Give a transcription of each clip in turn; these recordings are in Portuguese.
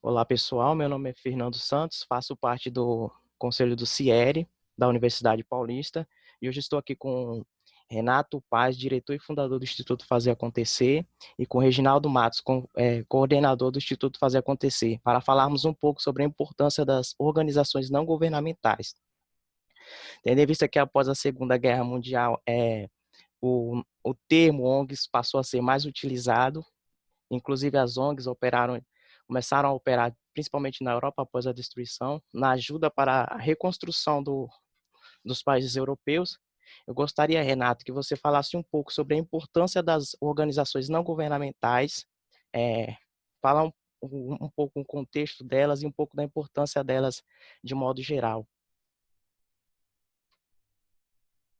Olá, pessoal. Meu nome é Fernando Santos, faço parte do Conselho do CIERE, da Universidade Paulista, e hoje estou aqui com Renato Paz, diretor e fundador do Instituto Fazer Acontecer, e com Reginaldo Matos, coordenador do Instituto Fazer Acontecer, para falarmos um pouco sobre a importância das organizações não governamentais. Tendo em vista que após a Segunda Guerra Mundial, o termo ONGs passou a ser mais utilizado. Inclusive, as ONGs começaram a operar, principalmente na Europa, após a destruição, na ajuda para a reconstrução dos países europeus. Eu gostaria, Renato, que você falasse um pouco sobre a importância das organizações não governamentais, é, falar um pouco o contexto delas e um pouco da importância delas de modo geral.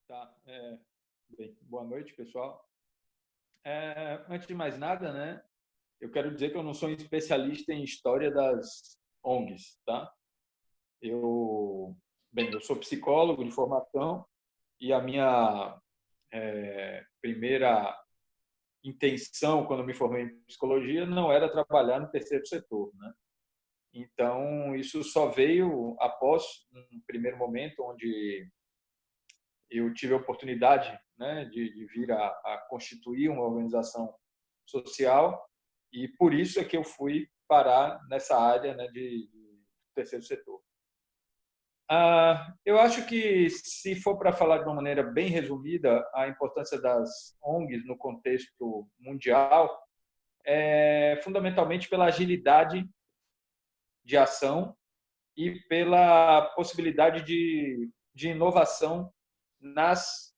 Tá, bem, boa noite, pessoal. Antes de mais nada, né, eu quero dizer que eu não sou um especialista em história das ONGs, tá? Eu sou psicólogo de formação e a minha primeira intenção quando eu me formei em psicologia não era trabalhar no terceiro setor, né? Então, isso só veio após um primeiro momento onde eu tive a oportunidade, né, de vir a constituir uma organização social e por isso é que eu fui parar nessa área, né, de terceiro setor. Eu acho que, se for para falar de uma maneira bem resumida, a importância das ONGs no contexto mundial é fundamentalmente pela agilidade de ação e pela possibilidade de inovação nas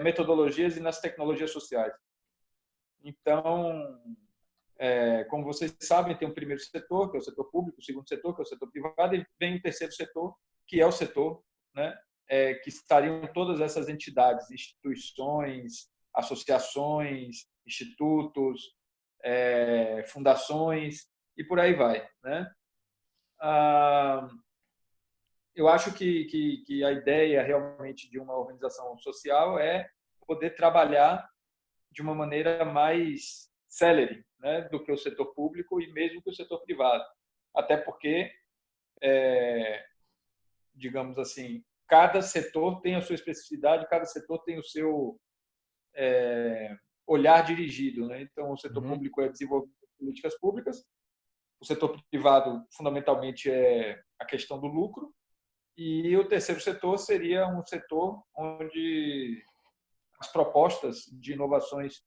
metodologias e nas tecnologias sociais. Então, como vocês sabem, tem o primeiro setor, que é o setor público, o segundo setor, que é o setor privado, e vem o terceiro setor, que é o setor, né, que estariam todas essas entidades, instituições, associações, institutos, fundações, e por aí vai, né? Eu acho que a ideia realmente de uma organização social é poder trabalhar de uma maneira mais célere, né, do que o setor público e mesmo que o setor privado. Até porque, digamos assim, cada setor tem a sua especificidade, cada setor tem o seu olhar dirigido, né? Então, o setor Uhum. público é desenvolver políticas públicas, o setor privado, fundamentalmente, é a questão do lucro, e o terceiro setor seria um setor onde as propostas de inovações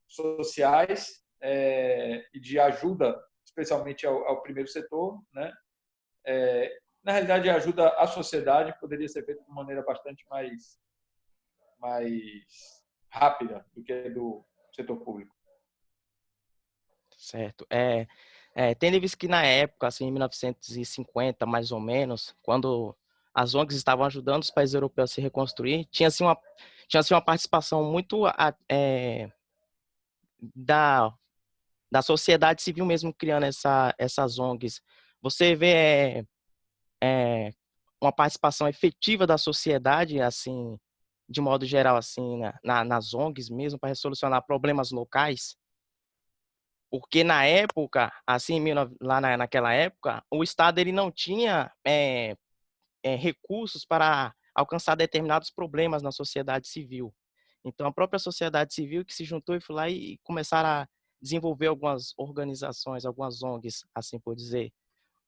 sociais e de ajuda, especialmente ao primeiro setor, né? Na realidade, a ajuda à sociedade poderia ser feita de maneira bastante mais rápida do que a do setor público. Certo. Tendo em vista que na época, assim, em 1950, mais ou menos, quando as ONGs estavam ajudando os países europeus a se reconstruir, tinha assim, uma participação muito da, da sociedade civil mesmo criando essas ONGs. Você vê uma participação efetiva da sociedade, assim, de modo geral, assim, nas ONGs mesmo, para solucionar problemas locais? Porque na época, assim, naquela época, o Estado ele não tinha recursos para alcançar determinados problemas na sociedade civil. Então, a própria sociedade civil que se juntou e foi lá e começaram a desenvolver algumas organizações, algumas ONGs, assim por dizer.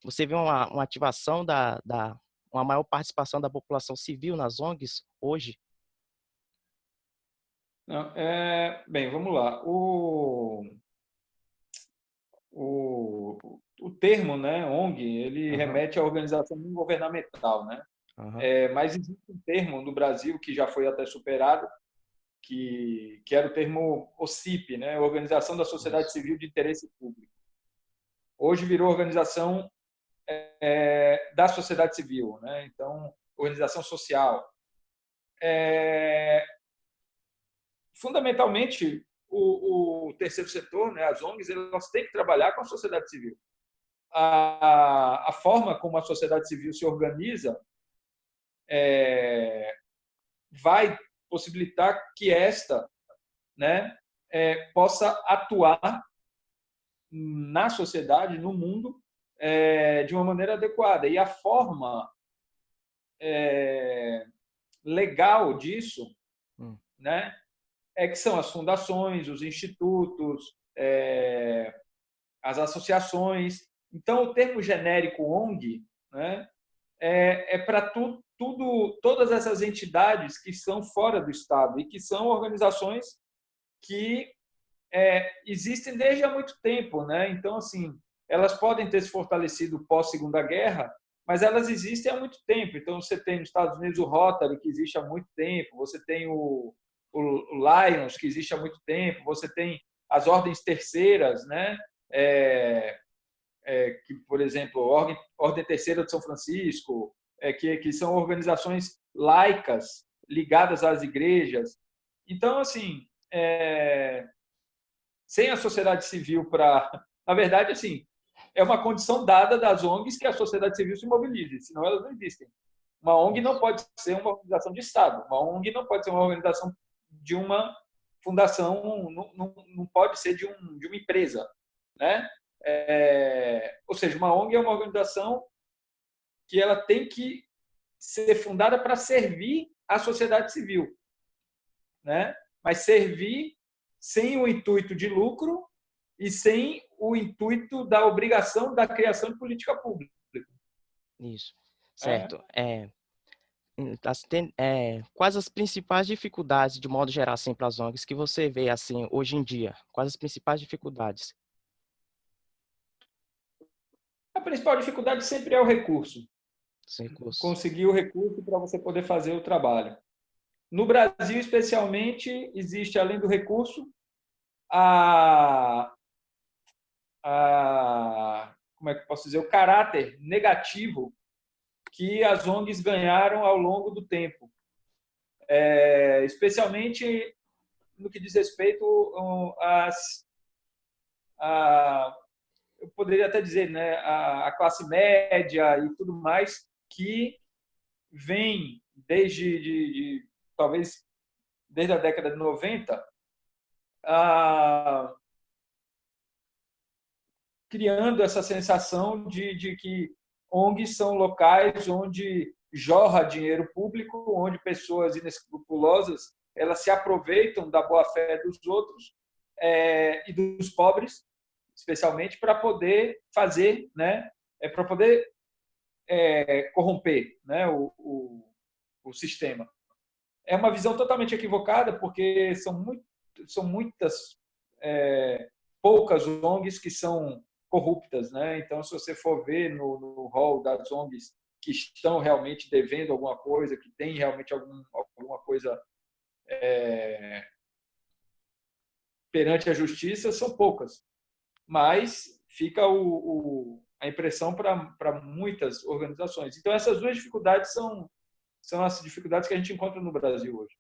Você vê uma ativação uma maior participação da população civil nas ONGs hoje? Não, bem, vamos lá. O termo, né, ONG, ele Aham, remete à organização não governamental, né? aham, Mas existe um termo no Brasil que já foi até superado, que era o termo OCIP, né? Organização da Sociedade isso. Civil de Interesse Público. Hoje virou organização da sociedade civil, né? Então, organização social. É, Fundamentalmente, o terceiro setor, né, as ONGs, elas têm que trabalhar com a sociedade civil. A forma como a sociedade civil se organiza vai possibilitar que esta, né, possa atuar na sociedade, no mundo, de uma maneira adequada. E a forma legal disso, né, que são as fundações, os institutos, as associações. Então, o termo genérico ONG, né, para todas essas entidades que são fora do Estado e que são organizações que existem desde há muito tempo, né? Então, assim, elas podem ter se fortalecido pós Segunda Guerra, mas elas existem há muito tempo. Então, você tem nos Estados Unidos o Rotary, que existe há muito tempo, você tem o Lions, que existe há muito tempo, você tem as ordens terceiras, né? Que, por exemplo, Ordem Terceira de São Francisco, que são organizações laicas ligadas às igrejas. Então, assim, sem a sociedade civil para... Na verdade, assim, é uma condição dada das ONGs que a sociedade civil se mobilize, senão elas não existem. Uma ONG não pode ser uma organização de Estado, uma ONG não pode ser uma organização de uma fundação, não pode ser de uma empresa, né? Ou seja, uma ONG é uma organização que ela tem que ser fundada para servir a sociedade civil, né? Mas servir sem o intuito de lucro e sem o intuito da obrigação da criação de política pública. Isso, certo. Quais as principais dificuldades, de modo geral, assim, para as ONGs que você vê assim hoje em dia? Quais as principais dificuldades? A principal dificuldade sempre é o recurso. Sem recursos. Conseguir o recurso para você poder fazer o trabalho. No Brasil, especialmente, existe, além do recurso, como é que eu posso dizer, o caráter negativo que as ONGs ganharam ao longo do tempo. Especialmente no que diz respeito eu poderia até dizer, né, a classe média e tudo mais, que vem talvez desde a década de 90, criando essa sensação de que ONGs são locais onde jorra dinheiro público, onde pessoas inescrupulosas elas se aproveitam da boa-fé dos outros e dos pobres, especialmente para poder fazer, né, para poder corromper, né, o sistema. É uma visão totalmente equivocada, porque são muitas poucas ONGs que são corruptas, né? Então, se você for ver no rol das ONGs que estão realmente devendo alguma coisa, que tem realmente alguma coisa perante a justiça, são poucas. Mas fica a impressão para muitas organizações. Então, essas duas dificuldades são as dificuldades que a gente encontra no Brasil hoje.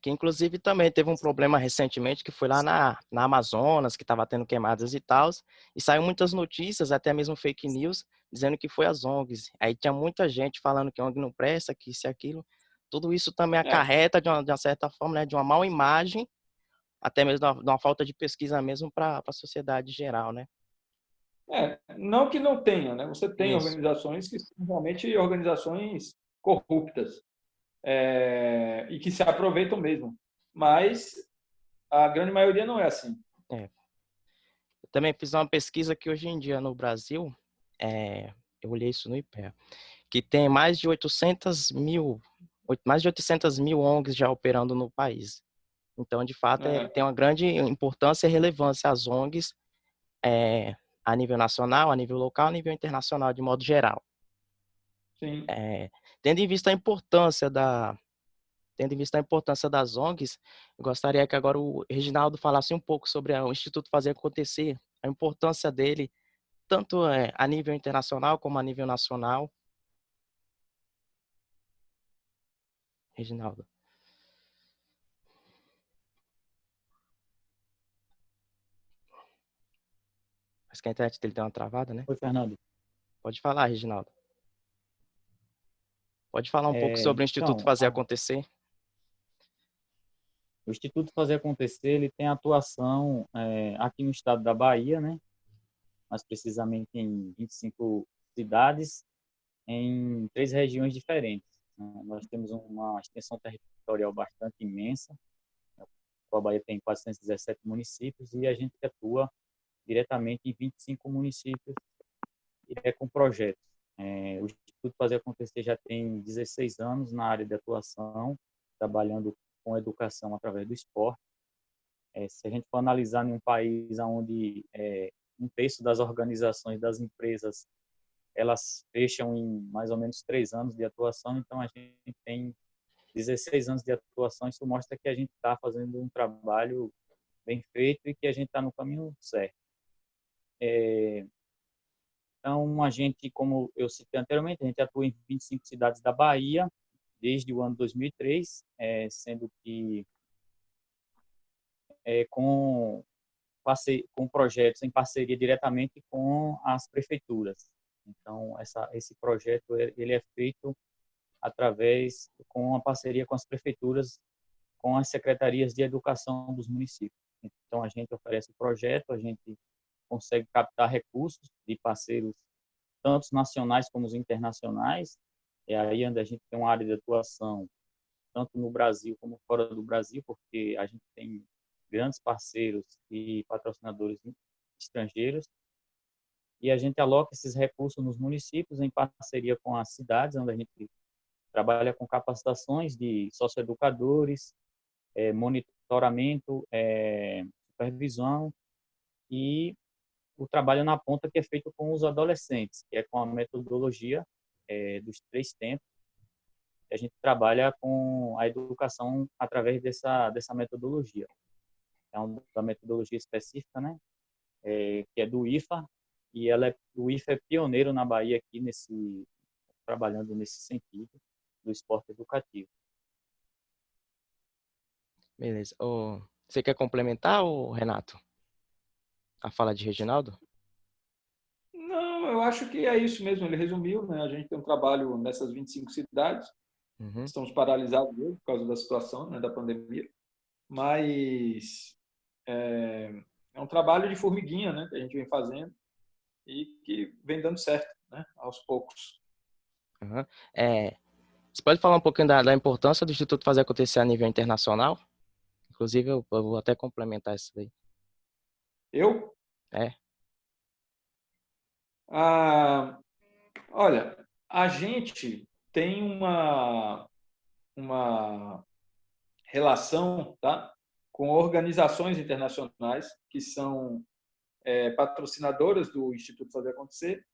Que inclusive também teve um problema recentemente que foi lá na Amazonas, que estava tendo queimadas e tal, e saiu muitas notícias, até mesmo fake news, dizendo que foi as ONGs. Aí tinha muita gente falando que ONG não presta, que isso e aquilo. Tudo isso também acarreta, de uma certa forma, né, de uma má imagem, até mesmo de uma falta de pesquisa mesmo para a sociedade geral, né? Não que não tenha, né? Você tem Isso. organizações que são realmente organizações corruptas, e que se aproveitam mesmo. Mas a grande maioria não é assim. Eu também fiz uma pesquisa que hoje em dia no Brasil, eu olhei isso no IPEA, que tem mais de 800 mil ONGs já operando no país. Então, de fato, tem uma grande importância e relevância as ONGs a nível nacional, a nível local, a nível internacional, de modo geral. Sim. Tendo em vista a importância das ONGs, eu gostaria que agora o Reginaldo falasse um pouco sobre o Instituto Fazer Acontecer, a importância dele, tanto a nível internacional como a nível nacional. Reginaldo. Acho que a internet dele deu uma travada, né? Oi, Fernando. Pode falar, Reginaldo. Pode falar um pouco sobre o Instituto Fazer Acontecer? O Instituto Fazer Acontecer, ele tem atuação aqui no estado da Bahia, né? mais precisamente em 25 cidades, em 3 regiões diferentes, né? Nós temos uma extensão territorial bastante imensa. A Bahia tem 417 municípios e a gente atua diretamente em 25 municípios e com projetos. O Instituto Fazer Acontecer já tem 16 anos na área de atuação, trabalhando com educação através do esporte. Se a gente for analisar em um país onde um terço das organizações, das empresas, elas fecham em mais ou menos 3 anos de atuação, então a gente tem 16 anos de atuação. Isso mostra que a gente está fazendo um trabalho bem feito e que a gente está no caminho certo. Então, a gente, como eu citei anteriormente, a gente atua em 25 cidades da Bahia desde o ano 2003, sendo que com projetos em parceria diretamente com as prefeituras. Então, esse projeto ele é feito com a parceria com as prefeituras, com as secretarias de educação dos municípios. Então, a gente oferece o projeto, a gente consegue captar recursos de parceiros, tanto nacionais como os internacionais. É aí onde a gente tem uma área de atuação, tanto no Brasil como fora do Brasil, porque a gente tem grandes parceiros e patrocinadores estrangeiros. E a gente aloca esses recursos nos municípios em parceria com as cidades, onde a gente trabalha com capacitações de socioeducadores, monitoramento, supervisão e o trabalho na ponta que é feito com os adolescentes, que é com a metodologia dos 3 tempos. A gente trabalha com a educação através dessa metodologia. É uma metodologia específica, né? Que é do IFA, e o IFA é pioneiro na Bahia aqui trabalhando nesse sentido do esporte educativo. Beleza. Você quer complementar, Renato, a fala de Reginaldo? Não, eu acho que é isso mesmo. Ele resumiu, né? A gente tem um trabalho nessas 25 cidades. Estamos paralisados hoje por causa da situação, né, da pandemia. Mas é um trabalho de formiguinha, né, que a gente vem fazendo e que vem dando certo, né, aos poucos. Uhum. Você pode falar um pouquinho da importância do Instituto fazer acontecer a nível internacional? Inclusive, eu vou até complementar isso daí. Eu? É. Olha, a gente tem uma relação, tá, com organizações internacionais que são patrocinadoras do Instituto Fazer Acontecer,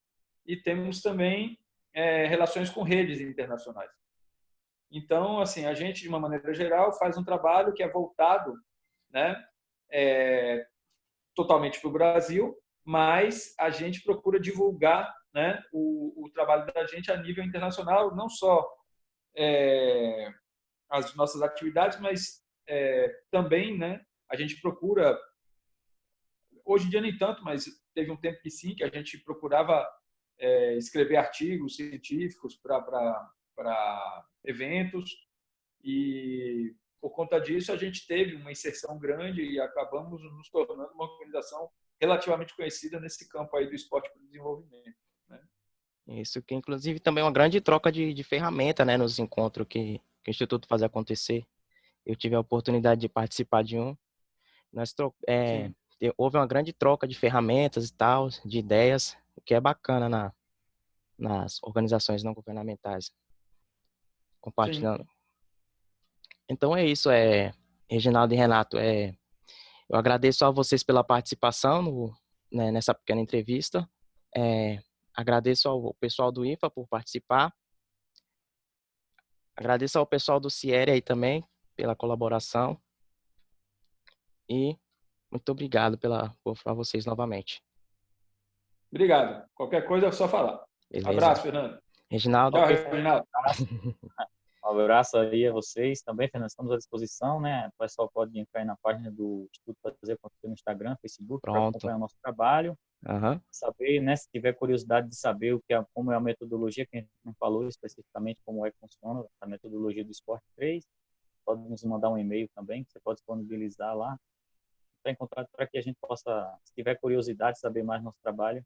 e temos também relações com redes internacionais. Então, assim, a gente, de uma maneira geral, faz um trabalho que é voltado, né, totalmente para o Brasil, mas a gente procura divulgar, né, o trabalho da gente a nível internacional, não só as nossas atividades, mas também, né, a gente procura, hoje em dia nem tanto, mas teve um tempo que sim, que a gente procurava escrever artigos científicos para eventos, e por conta disso a gente teve uma inserção grande e acabamos nos tornando uma organização relativamente conhecida nesse campo aí do esporte para o desenvolvimento, né? Isso que, inclusive, também é uma grande troca de ferramenta, né, nos encontros que o Instituto faz acontecer. Eu tive a oportunidade de participar de um. Houve uma grande troca de ferramentas e tal, de ideias, o que é bacana nas organizações não governamentais. Compartilhando. Sim. Então é isso, Reginaldo e Renato. Eu agradeço a vocês pela participação nessa pequena entrevista. Agradeço ao pessoal do IFA por participar. Agradeço ao pessoal do CIERE aí também pela colaboração. E muito obrigado a vocês novamente. Obrigado. Qualquer coisa é só falar. Beleza. Abraço, Fernando. Reginaldo. Tchau, Reginaldo. Um abraço aí a vocês também, Fernando. Estamos à disposição, né? O pessoal pode entrar aí na página do Instituto Fazer Acontecer no Instagram, Facebook, para acompanhar o nosso trabalho. Saber, né? Se tiver curiosidade de saber como é a metodologia, que a gente não falou especificamente como é que funciona, a metodologia do Esporte 3, pode nos mandar um e-mail também, que você pode disponibilizar lá. entrar em contato para que a gente possa, se tiver curiosidade de saber mais do nosso trabalho,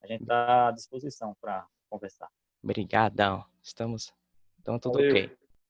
a gente está à disposição para conversar. Obrigadão. Estamos... Então, tudo Valeu. ok.